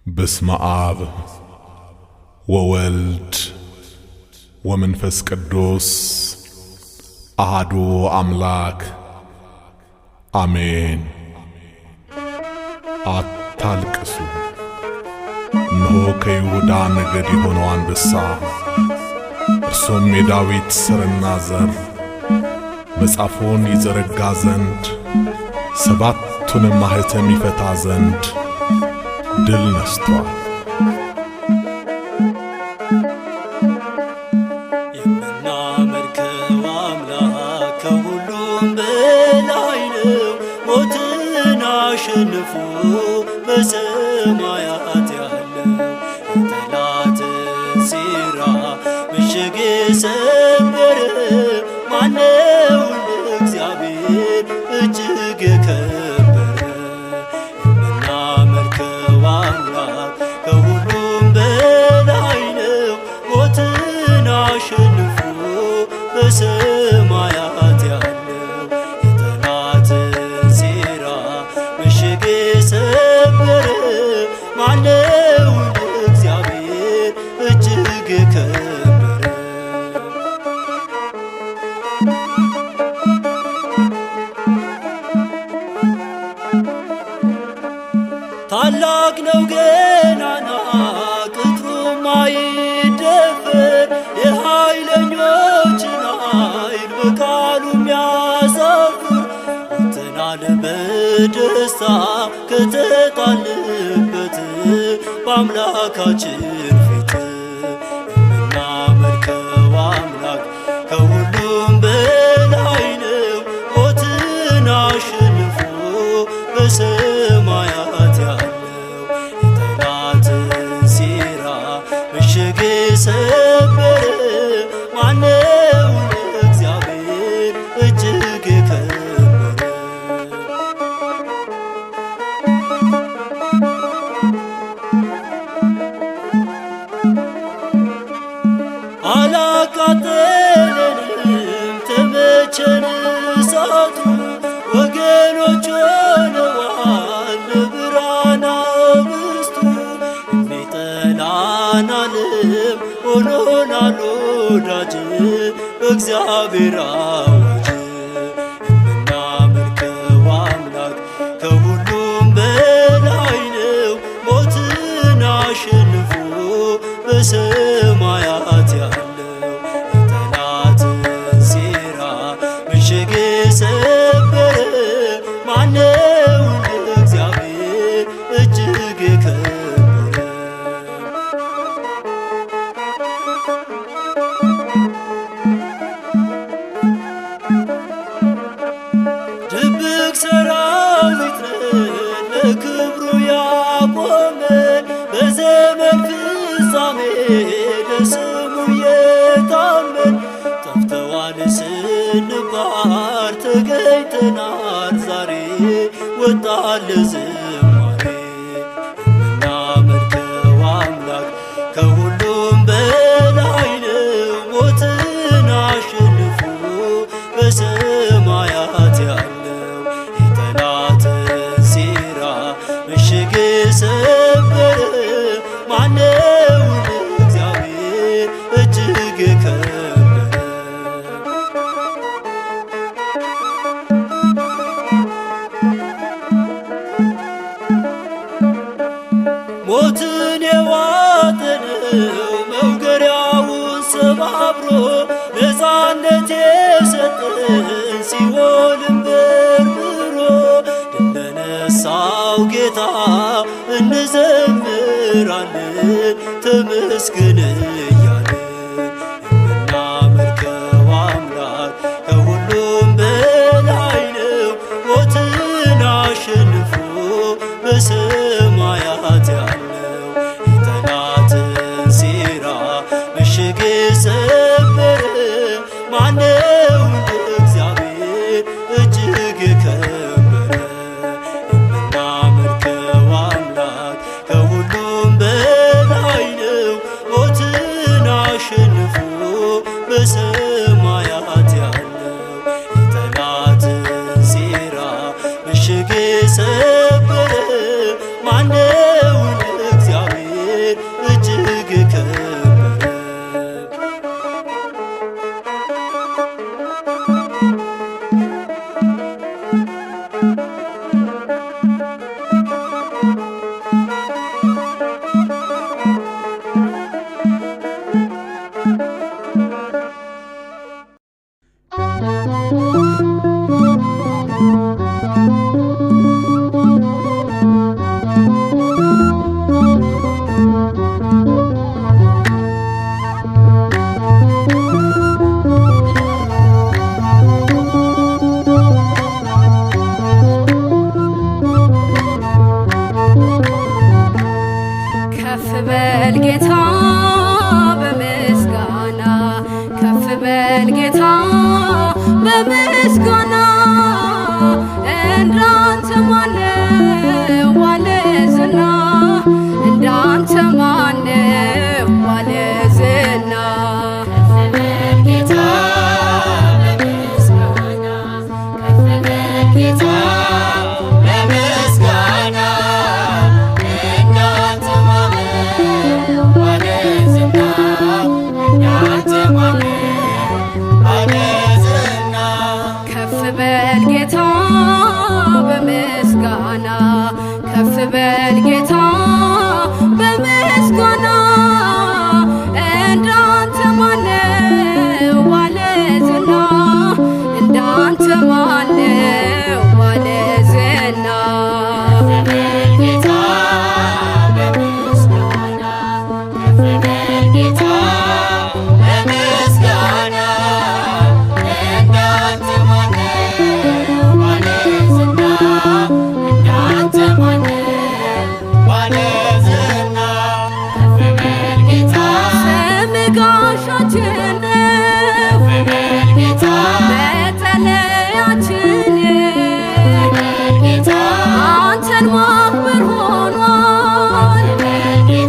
በስመ አብ ወወልድ ወመንፈስ ቅዱስ አሐዱ አምላክ አሜን። አታልቅሱ፣ እነሆ ከይሁዳ ነገድ የሆነው አንበሳ እርሱም የዳዊት ሥርና ዘር መጽሐፉን ይዘረጋ ዘንድ ሰባቱንም ማኅተም ይፈታ ዘንድ ድል ነስቷል። የምናመልከው አምላክ ከሁሉም በላይ ነው። ሞትን አሸንፎ በሰማያት ያለው የጠላትን ሴራ ምሽግ የሰበረ ማነው? እግዚአብሔር እጅግ የከበረ የምናመልከው አምላክ ከሁሉም በላይ ነው። ሞትን አሸንፎ በሰማያት ያለው የጠላትን ሴራ ምሽግ የሰበረ ማነው? እግዚአብሔር እጅግ የከበረ ታላቅ ነው ገናና ቅጥሩም አይደፈር። የኃይለኞችን ኃይል በቃሉ የሚያሳፍር ወጥተናል በደስታ ከተጣልንበት በአምላካችን ፊት። የምናመልከው አምላክ ከሁሉም በላይ ነው። ሞትን አሸንፎ በሰማያት ያለው የጠላትን ሴራ ምሽግ የሰበረ ማነው? እግዚአብሔር እጅግ የከበረ አላቃጠለንም ተመቸን እሳቱ ወገኖች ሆነዋል ለብርሃን አብስቱ። የሚጠላን ዓለም ሆኖናል ወዳጅ በእግዚአብሔር አዋጅ። የምናመልከው አምላክ ከሁሉም በላይ ነው። ሞትን አሸንፎ በሰማያት ያለው የጠላትን ሴራ ምሽግ የሰበረ ማነው? እግዚአብሔር እጅግ የከበረ ድብቅ ሰራዊት ነን ለክብሩ ያቆመን በዘመን ፍጻሜ ለስሙ የታመን። ጠፍተዋል ስንባል ተገኝተናል ዛሬ ወጣን ለዝማሬ። የምናመልከው አምላክ ከሁሉም በላይ ነው። ሞትን አሸንፎ በሰማያት ያለው የጠላትን ሴራ ምሽግ የሰበረ ማነው? እግዚአብሔር እጅግ የከበረ ሞትን የዋጠነው መውገሪያውን ሰባብሮ ነፃነት የሰጠን ሲኦልን በርብሮ ድል ለነሳው ጌታ እንዘምራለን ተመስገን እያለን። የምናመልከው አምላክ ከሁሉም በላይ ነው። ሞትን አሸንፎ በሰማያት ያለው የጠላትን ሴራ ምሽግ የሰበረ ማነው? እግዚአብሔር እጅግ የከበረ የምናመልከው አምላክ ከሁሉም በላይ ነው። ሞትን ከፍ በል ጌታ በምስጋና ከፍ በል ጌታ በምስጋና እንዳንተ ማነው ባለ ዝና እንዳንተ ማነው ባለ ዝና ከፍ በል ጌታ በምስጋና ከፍ በል ጌታ በምስጋና እንዳንተ ማነው ባለ ዝና እንዳንተ ማነው ባለ ዝና ጋሻችን ነው መጠለያችን አንተን ማክበር ሆኗል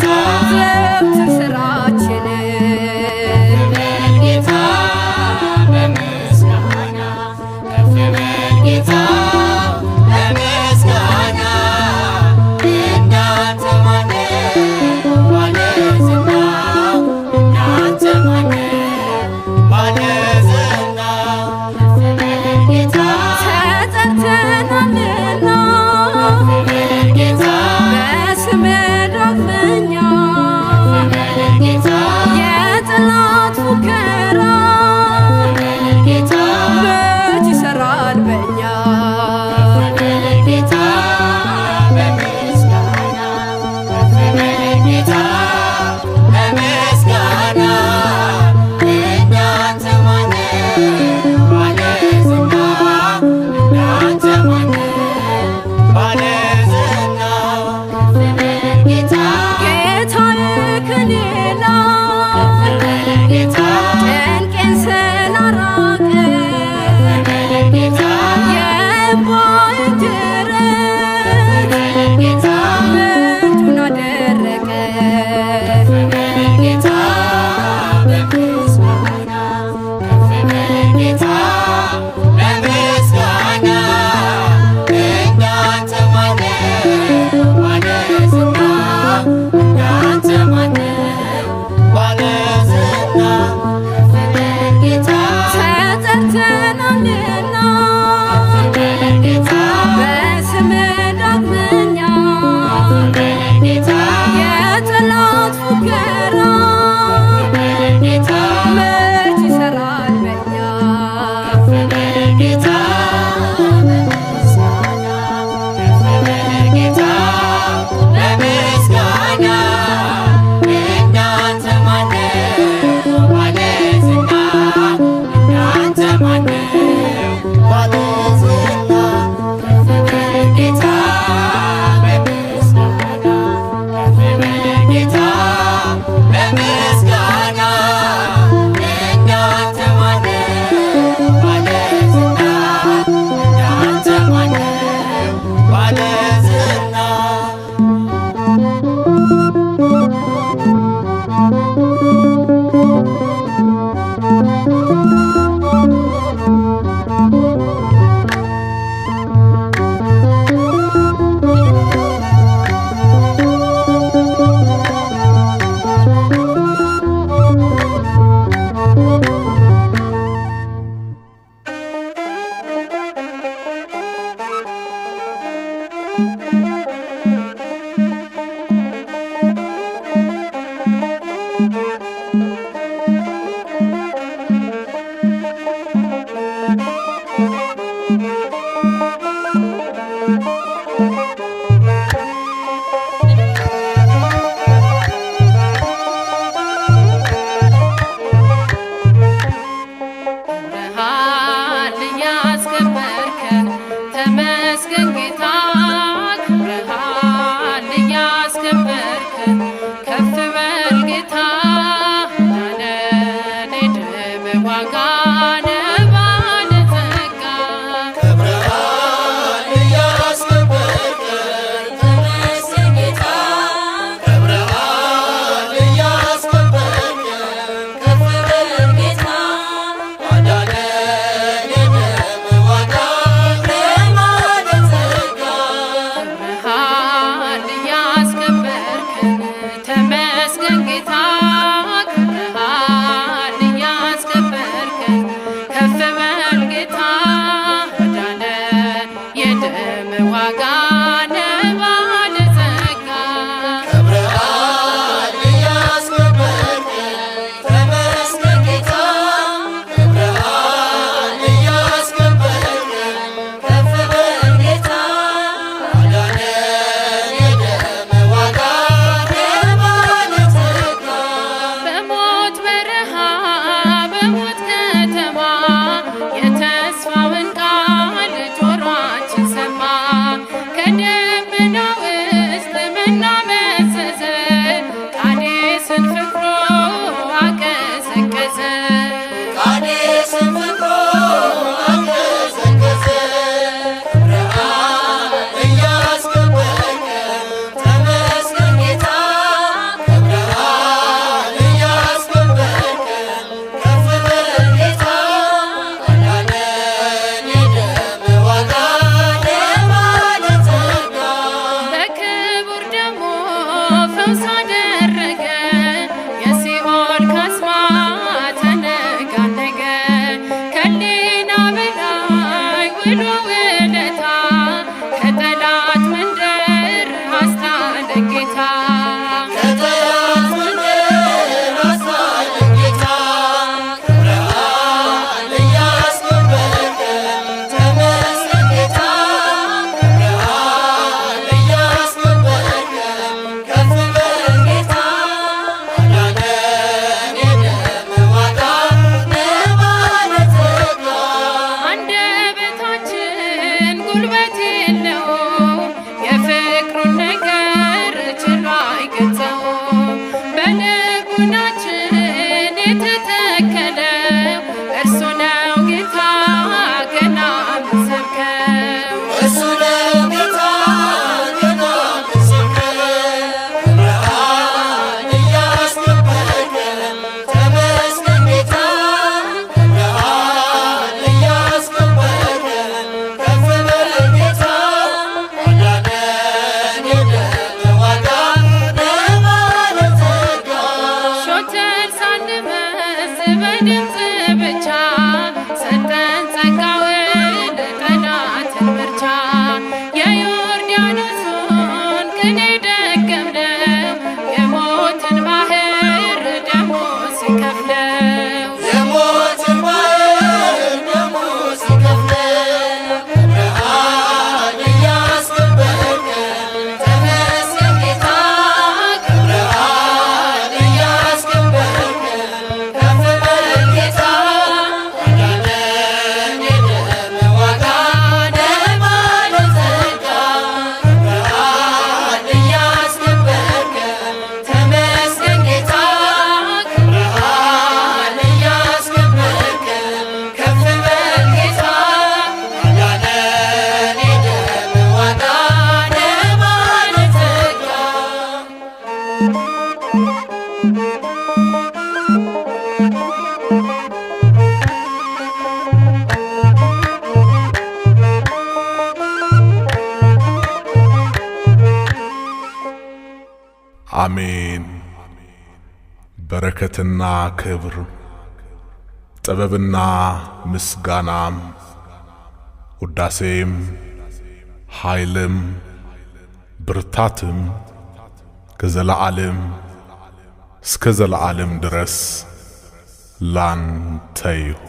ዘወትር ስራችን ተጠርተናልና በስምህ ዳግመኛ የጠላት ፉከራ መች ይሠራል በኛ ጭንቄን ስላራቀ የእምባዬን ጅረት ምንጩን አደረቀ ተጠርተናልና በስምህ ዳግመኛ የጠላት ፉከራ መች ይሠራል በኛ ፈውስ አደረገ የሲኦል ካስማ ተነጋነገ ከሊና በላይ ውሎ ውለታ ከጠላት መንደር አስታደገ ጌታ ጉልበት የለው የፍቅሩን ነገር ችሎ አይገልጸው በልቡናችን የተተከለው እርሱ ነው ጌታ ገና ምንሰብከው እርሱ ነው ጌታ ገና ምንሰብከው ብርሃን እያስገበርከ ተመስገን ጌታ ብርሃን እያስገበርከ ከፍ በድምፅ ብቻ ሰጠን ጸጋውን ጠላትን ምርቻ የዮርዳኖሱን ቅኔ ደገምነው የሞትን ባህር ደሞ ሲከፍለው የሞትን ባህር ደሞ ሲከፍለው ብርሃን እያስገበርከ ተመስገን ጌታ ብርሃን እያስገበርከ አሜን። በረከትና ክብር ጥበብና ምስጋናም ውዳሴም ኃይልም ብርታትም ከዘለዓለም እስከ ዘለዓለም ድረስ ላንተ ይሁን።